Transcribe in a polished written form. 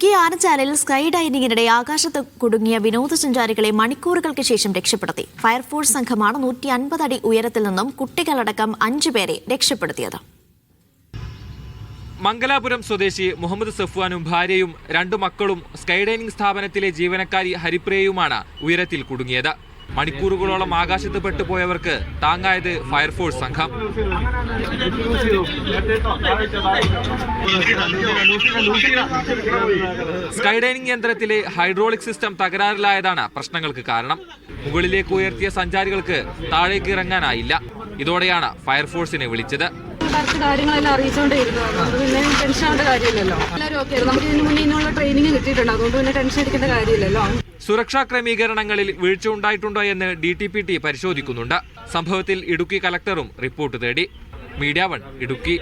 Idukki ആനച്ചാലിൽ sky ഡൈനിങ്ങിനിടെ ആകാശത്ത് കുടുങ്ങിയ വിനോദസഞ്ചാരികളെ മണിക്കൂറുകൾക്ക് ശേഷം രക്ഷപ്പെടുത്തി. ഫയർഫോഴ്സ് സംഘമാണ് 150 അടി ഉയരത്തിൽ നിന്നും കുട്ടികളടക്കം 5 പേരെ രക്ഷപ്പെടുത്തിയത്. മംഗലാപുരം സ്വദേശി മുഹമ്മദ് സഫ്വാനും ഭാര്യയും 2 മക്കളും സ്കൈ ഡൈനിങ് സ്ഥാപനത്തിലെ ജീവനക്കാരി ഹരിപ്രിയയുമാണ് ഉയരത്തിൽ കുടുങ്ങിയത്. മണിക്കൂറുകളോളം ആകാശത്ത് പെട്ടുപോയവർക്ക് താങ്ങായത് ഫയർഫോഴ്സ് സംഘം. സ്കൈ ഡൈനിങ് യന്ത്രത്തിലെ ഹൈഡ്രോളിക് സിസ്റ്റം തകരാറിലായതാണ് പ്രശ്നങ്ങൾക്ക് കാരണം. മുകളിലേക്ക് ഉയർത്തിയ സഞ്ചാരികൾക്ക് താഴേക്ക് ഇറങ്ങാനായില്ല. ഇതോടെയാണ് ഫയർഫോഴ്സിനെ വിളിച്ചത്. കാര്യങ്ങളെല്ലാം അറിയിച്ചുകൊണ്ടേയിരുന്നു. അതുകൊണ്ട് പിന്നെ ടെൻഷൻ ആവേണ്ട കാര്യമില്ലല്ലോ. എല്ലാവരും ഓക്കെ. നമുക്ക് ഇതിന് മുന്നേ ഇന്നുള്ള ട്രെയിനിങ് കിട്ടിയിട്ടുണ്ട്. അതുകൊണ്ട് പിന്നെ ടെൻഷൻ അടിക്കേണ്ട കാര്യമില്ലല്ലോ. സുരക്ഷാ ക്രമീകരണങ്ങളിൽ വീഴ്ച ഉണ്ടായിട്ടുണ്ടോ എന്ന് DTPT പരിശോധിക്കുന്നുണ്ട്. സംഭവത്തിൽ ഇടുക്കി കലക്ടറും റിപ്പോർട്ട് തേടി. മീഡിയ 1 ഇടുക്കി.